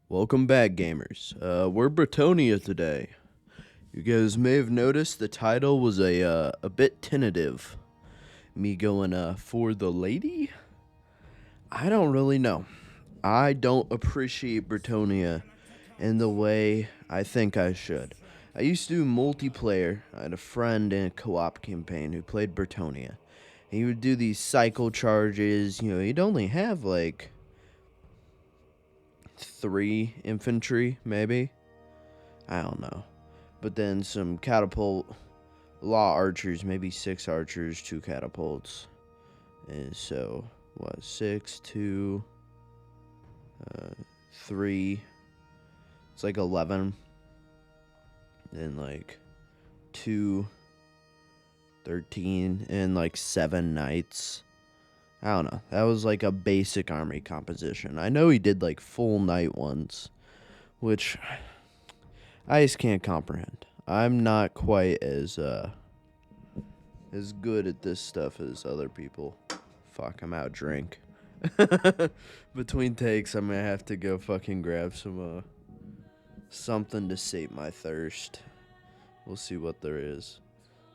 Welcome back, gamers. We're Bretonia today. You guys may have noticed the title was a bit tentative. Me going for the lady? I don't really know. I don't appreciate Bretonia in the way I think I should. I used to do multiplayer. I had a friend in a co-op campaign who played Bretonia. He would do these cycle charges. He'd only have like 3 infantry, maybe. I don't know. But then some catapult law archers, maybe 6 archers, 2 catapults. And so, what, 6, 2, 3. It's like 11. Then like 2, 13, and like 7 knights. I don't know. That was like a basic army composition. I know he did like full knight ones, which I just can't comprehend. I'm not quite as good at this stuff as other people. Fuck, I'm out drink. Between takes, I'm gonna have to go fucking grab some something to sate my thirst. We'll see what there is.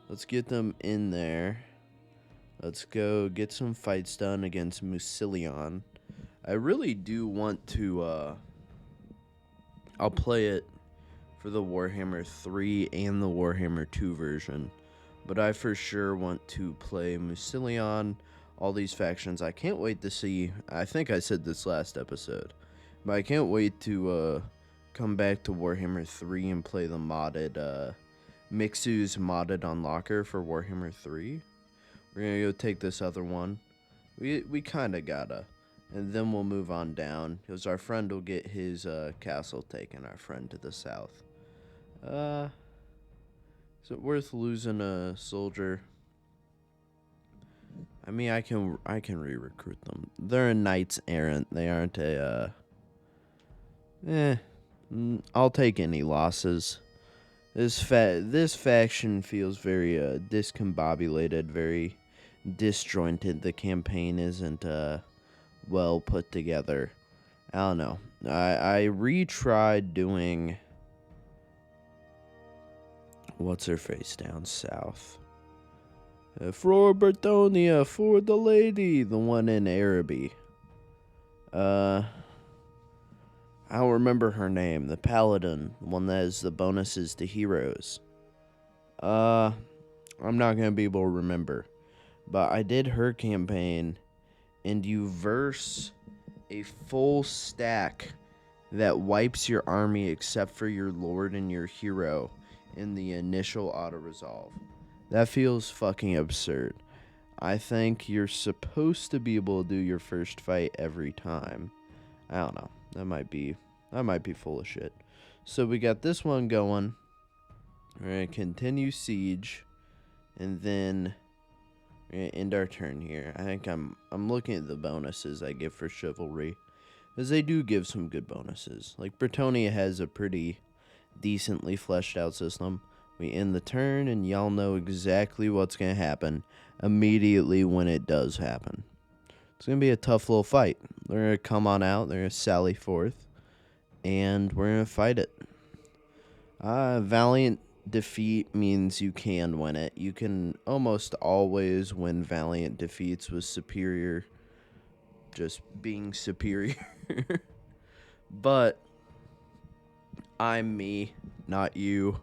Let's get them in there. Let's go get some fights done against Musilion. I really do want to I'll play it for the Warhammer 3 and the Warhammer 2 version. But I for sure want to play Musilion, all these factions. I can't wait to see. I think I said this last episode. But I can't wait to come back to Warhammer 3 and play the modded Mixu's modded unlocker for Warhammer 3. We're going to go take this other one. We kind of gotta. And then we'll move on down. Because our friend will get his castle taken. Our friend to the south. Is it worth losing a soldier? I mean, I can re-recruit them. They're a knights errant. They aren't a I'll take any losses. This faction feels very discombobulated, very disjointed. The campaign isn't well put together. I don't know. I retried doing what's her face down south. For Bretonia, for the lady, the one in Araby. I don't remember her name. The paladin, the one that has the bonuses to heroes. I'm not gonna be able to remember, but I did her campaign, and you verse a full stack that wipes your army except for your lord and your hero in the initial auto-resolve. That feels fucking absurd. I think you're supposed to be able to do your first fight every time. I don't know. That might be full of shit. So we got this one going. We're gonna continue siege, and then we're gonna end our turn here. I think I'm looking at the bonuses I give for chivalry, because they do give some good bonuses. Like Bretonia has a pretty decently fleshed out system. We end the turn, and y'all know exactly what's gonna happen immediately when it does happen. It's gonna be a tough little fight. They're gonna come on out. They're gonna sally forth, and we're gonna fight it. Valiant defeat means you can win it. You can almost always win valiant defeats with superior, just being superior. But I'm me, not you,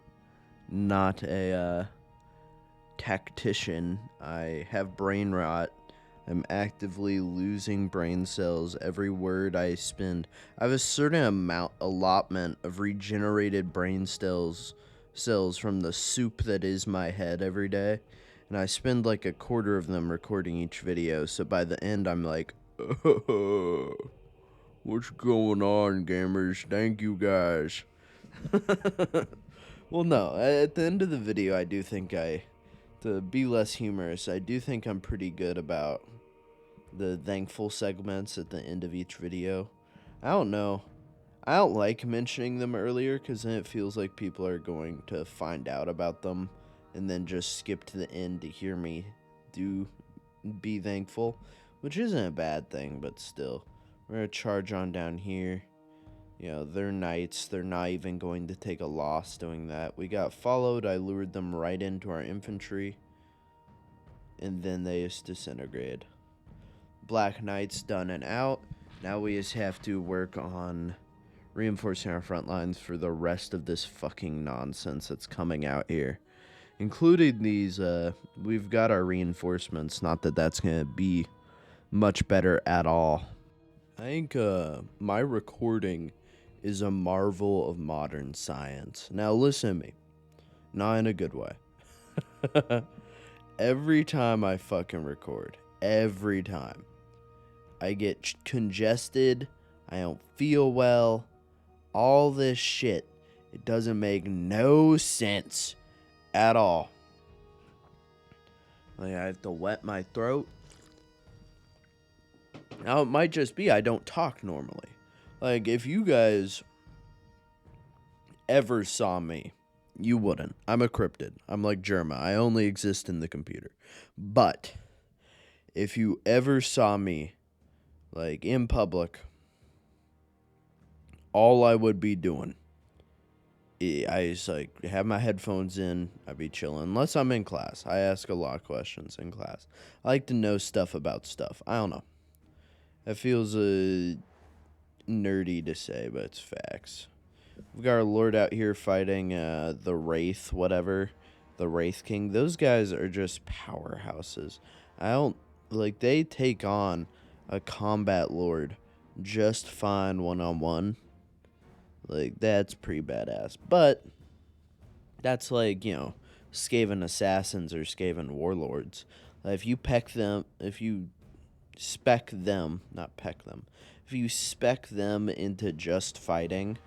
not a tactician. I have brain rot. I'm actively losing brain cells every word I spend. I have a certain allotment of regenerated brain cells from the soup that is my head every day, and I spend like a quarter of them recording each video, so by the end I'm like, oh, what's going on, gamers? Thank you guys. Well, no, at the end of the video, I do think to be less humorous, I do think I'm pretty good about the thankful segments at the end of each video. I don't know. I don't like mentioning them earlier, because then it feels like people are going to find out about them and then just skip to the end to hear me be thankful, which isn't a bad thing, but still. We're going to charge on down here. they're knights. They're not even going to take a loss doing that. We got followed. I lured them right into our infantry. And then they just disintegrated. Black Knights done and out. Now we just have to work on reinforcing our front lines for the rest of this fucking nonsense that's coming out here. Including these, we've got our reinforcements. Not that that's going to be much better at all. I think my recording is a marvel of modern science. Now listen to me. Not in a good way. Every time I fucking record, every time, I get congested, I don't feel well, all this shit. It doesn't make no sense at all. Like, I have to wet my throat. Now, it might just be I don't talk normally. Like, if you guys ever saw me, you wouldn't. I'm a cryptid. I'm like Germa. I only exist in the computer. But if you ever saw me, like, in public, all I would be doing, I just, like, have my headphones in. I'd be chilling. Unless I'm in class. I ask a lot of questions in class. I like to know stuff about stuff. I don't know. That feels nerdy to say, but it's facts. We've got our lord out here fighting the Wraith, whatever. The Wraith King. Those guys are just powerhouses. They take on a combat lord just fine one-on-one. Like, that's pretty badass. But that's like, Skaven assassins or Skaven warlords. If you spec them into just fighting,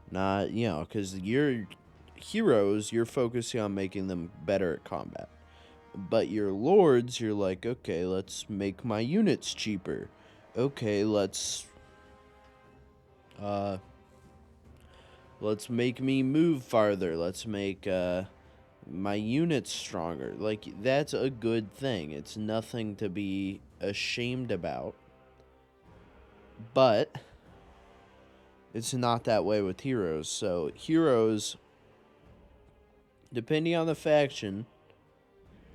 not, because your heroes, you're focusing on making them better at combat. But your lords, you're like, okay, let's make my units cheaper. Okay, let's make me move farther. Let's make my units stronger. Like, that's a good thing. It's nothing to be ashamed about. But it's not that way with heroes. So heroes, depending on the faction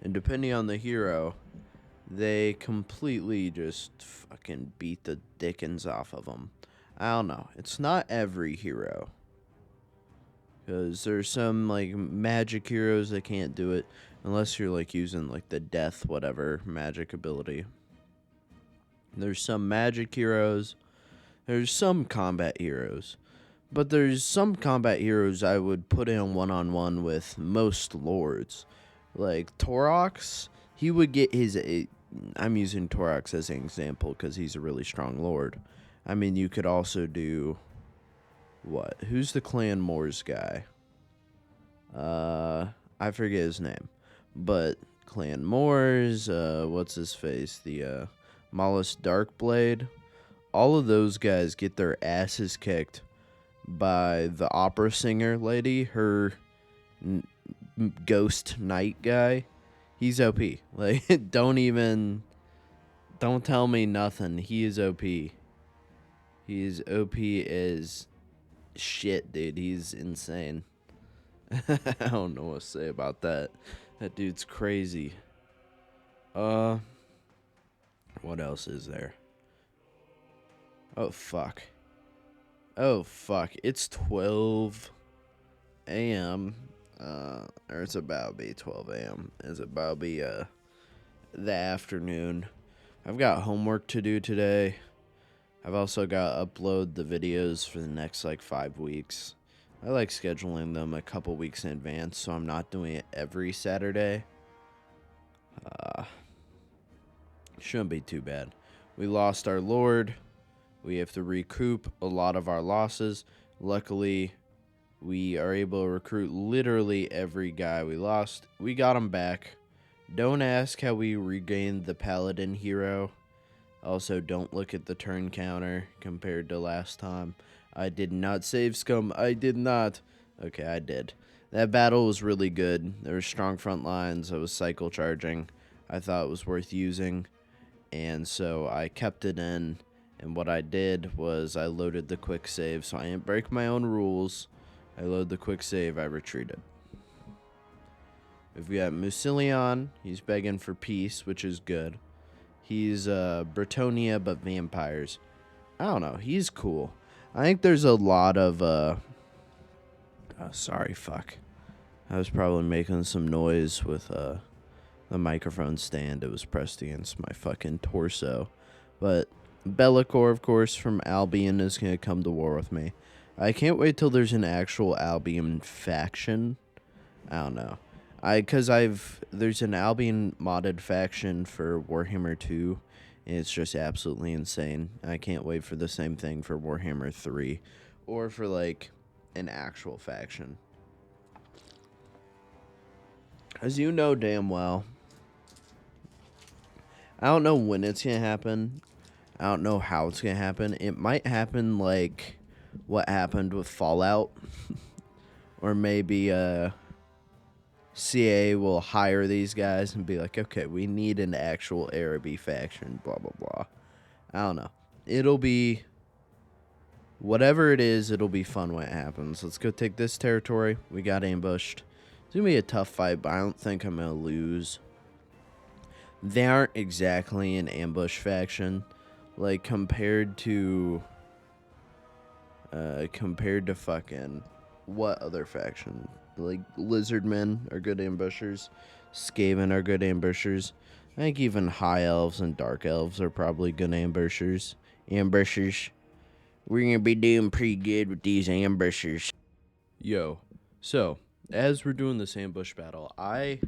and depending on the hero, they completely just fucking beat the dickens off of them. I don't know. It's not every hero. Because there's some, like, magic heroes that can't do it. Unless you're, like, using, like, the death whatever magic ability. There's some magic heroes. There's some combat heroes. But there's some combat heroes I would put in one-on-one with most lords. Like, Torox, he would get his... I'm using Torox as an example because he's a really strong lord. I mean, you could also do... What? Who's the Clan Moors guy? I forget his name. But Clan Moors, what's his face? The Malus Darkblade. All of those guys get their asses kicked by the opera singer lady, her ghost knight guy. He's OP. Like, don't tell me nothing. He is OP. He is OP as shit, dude. He's insane. I don't know what to say about that. That dude's crazy. What else is there? Oh, fuck. It's 12 a.m. Or it's about to be 12 a.m. It's about to be, the afternoon. I've got homework to do today. I've also got to upload the videos for the next, 5 weeks. I like scheduling them a couple weeks in advance, so I'm not doing it every Saturday. Shouldn't be too bad. We lost our lord. We have to recoup a lot of our losses. Luckily, we are able to recruit literally every guy we lost. We got him back. Don't ask how we regained the paladin hero. Also, don't look at the turn counter compared to last time. I did not save scum. I did not. Okay, I did. That battle was really good. There were strong front lines. I was cycle charging. I thought it was worth using. And so I kept it in. And what I did was I loaded the quick save, so I didn't break my own rules. I load the quick save, I retreated. We've got Musilion. He's begging for peace, which is good. He's Bretonia, but vampires. I don't know. He's cool. I think there's a lot of... Oh, sorry, fuck. I was probably making some noise with the microphone stand. It was pressed against my fucking torso. But Bellicor, of course, from Albion is going to come to war with me. I can't wait till there's an actual Albion faction. I don't know. There's an Albion modded faction for Warhammer 2, and it's just absolutely insane. I can't wait for the same thing for Warhammer 3, or for, like, an actual faction. As you know damn well, I don't know when it's gonna happen. I don't know how it's gonna happen. It might happen like what happened with Fallout, or maybe, CA will hire these guys and be like, okay, we need an actual Araby faction, blah, blah, blah. I don't know. It'll be... Whatever it is, it'll be fun when it happens. Let's go take this territory. We got ambushed. It's going to be a tough fight, but I don't think I'm going to lose. They aren't exactly an ambush faction. Like, compared to fucking... What other faction? Like, Lizardmen are good ambushers. Skaven are good ambushers. I think even High Elves and Dark Elves are probably good ambushers. Ambushers. We're going to be doing pretty good with these ambushers. Yo, so, as we're doing this ambush battle, I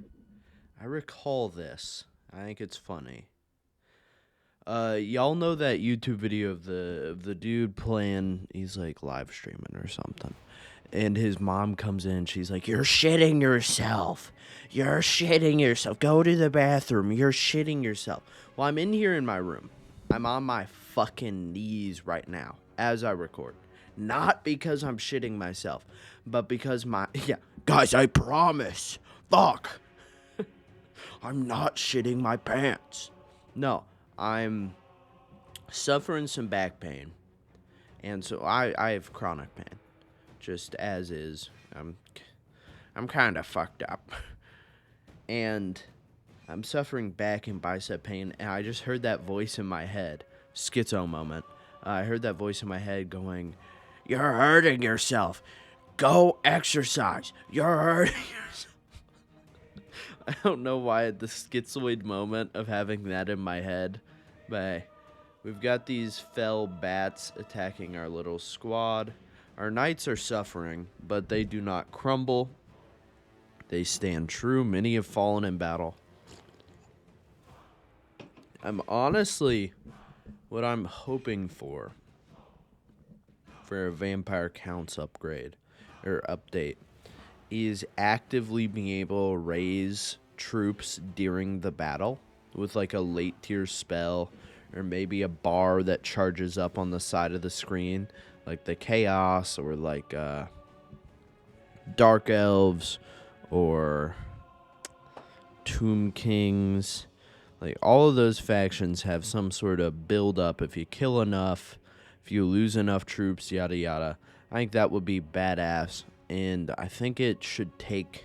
recall this. I think it's funny. Y'all know that YouTube video of the dude playing, he's like live streaming or something. And his mom comes in, she's like, "You're shitting yourself. You're shitting yourself. Go to the bathroom. You're shitting yourself." Well, I'm in here in my room. I'm on my fucking knees right now as I record. Not because I'm shitting myself, but because guys, I promise. Fuck. I'm not shitting my pants. No, I'm suffering some back pain. And so I have chronic pain. Just as is. I'm kind of fucked up. And I'm suffering back and bicep pain, and I just heard that voice in my head. Schizo moment. I heard that voice in my head going, "You're hurting yourself. Go exercise. You're hurting yourself." I don't know why I had the schizoid moment of having that in my head, but we've got these fell bats attacking our little squad. Our knights are suffering, but they do not crumble. They stand true. Many have fallen in battle. What I'm hoping for a vampire counts upgrade or update is actively being able to raise troops during the battle with like a late tier spell, or maybe a bar that charges up on the side of the screen, like the Chaos, or like Dark Elves, or Tomb Kings. Like, all of those factions have some sort of build-up. If you kill enough, if you lose enough troops, yada yada. I think that would be badass, and I think it should take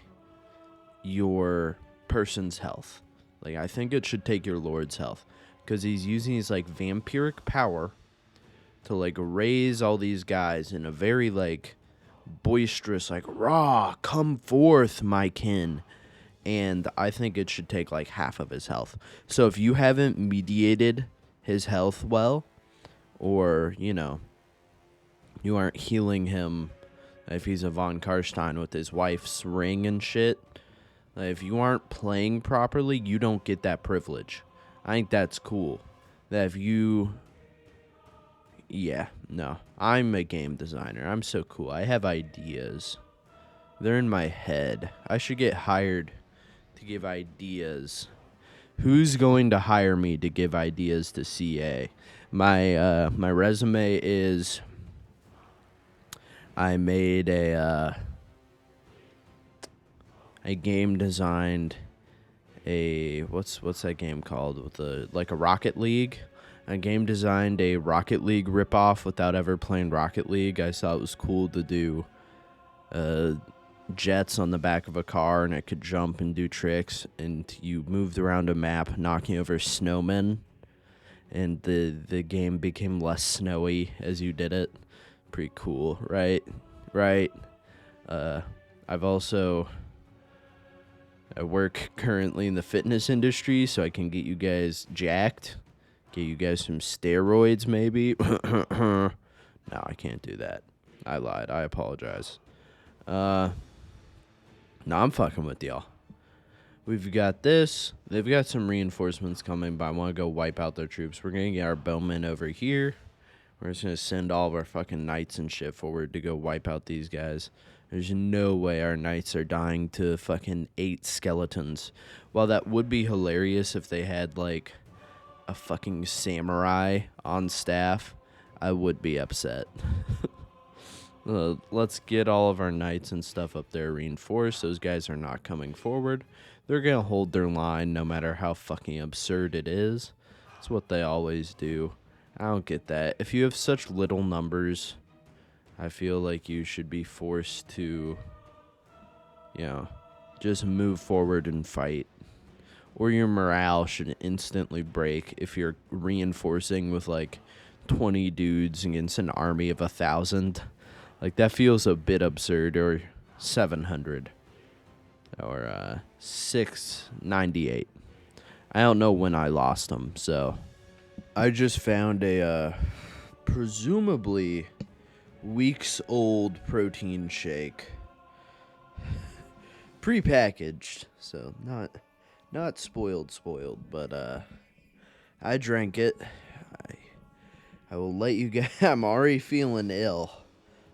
your person's health. Like, I think it should take your lord's health, because he's using his, like, vampiric power to, like, raise all these guys in a very, like, boisterous, like, "Rah, come forth, my kin." And I think it should take, like, half of his health. So if you haven't mediated his health well, or, you know, you aren't healing him if he's a Von Karstein with his wife's ring and shit, if you aren't playing properly, you don't get that privilege. I think that's cool. That if you... Yeah, no. I'm a game designer. I'm so cool. I have ideas. They're in my head. I should get hired to give ideas. Who's going to hire me to give ideas to CA? My resume is... I made I game designed a... What's that game called? With like a Rocket League? I game designed a Rocket League ripoff without ever playing Rocket League. I thought it was cool to do jets on the back of a car, and it could jump and do tricks, and you moved around a map knocking over snowmen, and the game became less snowy as you did it. Pretty cool, right? I've also... I work currently in the fitness industry, so I can get you guys jacked. Get you guys some steroids, maybe. No, I can't do that. I lied. I apologize. No, I'm fucking with y'all. We've got this. They've got some reinforcements coming, but I want to go wipe out their troops. We're going to get our bowmen over here. We're just going to send all of our fucking knights and shit forward to go wipe out these guys. There's no way our knights are dying to fucking 8 skeletons. While that would be hilarious if they had, like, a fucking samurai on staff, I would be upset. Let's get all of our knights and stuff up there reinforced. Those guys are not coming forward. They're going to hold their line no matter how fucking absurd it is. It's what they always do. I don't get that. If you have such little numbers, I feel like you should be forced to, just move forward and fight. Or your morale should instantly break if you're reinforcing with, 20 dudes against an army of 1,000. That feels a bit absurd. Or 700. Or 698. I don't know when I lost them, so... I just found a, presumably weeks-old protein shake. Pre-packaged, so not spoiled, but I drank it. I will let you guys... I'm already feeling ill.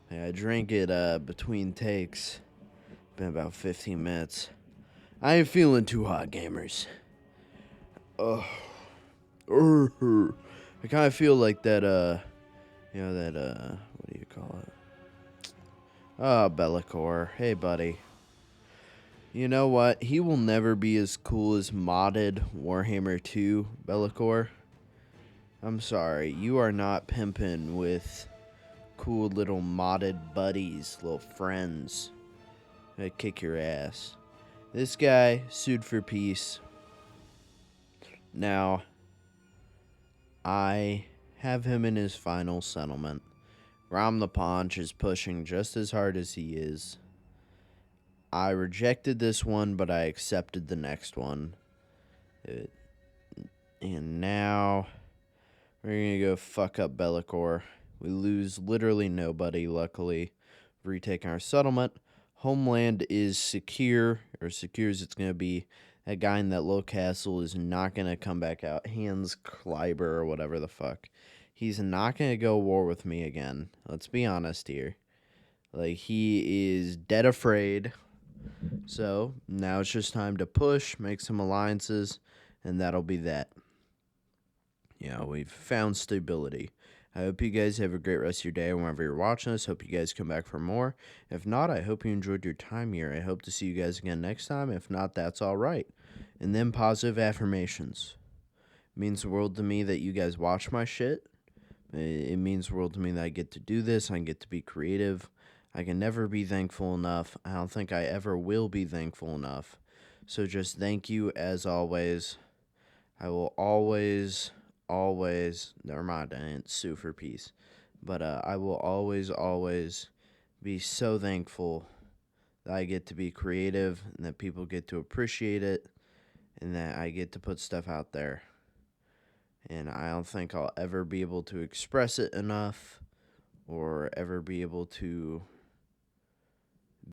I drank it between takes. Been about 15 minutes. I ain't feeling too hot, gamers. I kind of feel like that, what do you call it? Bellicor. Hey, buddy. You know what? He will never be as cool as modded Warhammer 2 Bellicor. I'm sorry. You are not pimping with cool little modded buddies, little friends. I kick your ass. This guy sued for peace. Now, I have him in his final settlement. Ram the Paunch is pushing just as hard as he is. I rejected this one, but I accepted the next one. And now we're going to go fuck up Bellicor. We lose literally nobody, luckily. Retaking our settlement. Homeland is secure, or secure as it's going to be. That guy in that little castle is not going to come back out. Hans Kleiber or whatever the fuck. He's not going to go war with me again. Let's be honest here. He is dead afraid. So, now it's just time to push, make some alliances, and that'll be that. We've found stability. I hope you guys have a great rest of your day whenever you're watching this. Hope you guys come back for more. If not, I hope you enjoyed your time here. I hope to see you guys again next time. If not, that's all right. And then positive affirmations. It means the world to me that you guys watch my shit. It means the world to me that I get to do this. I get to be creative. I can never be thankful enough. I don't think I ever will be thankful enough. So just thank you as always. I will always... never mind, I didn't sue for peace, but I will always be so thankful that I get to be creative and that people get to appreciate it and that I get to put stuff out there. And I don't think I'll ever be able to express it enough or ever be able to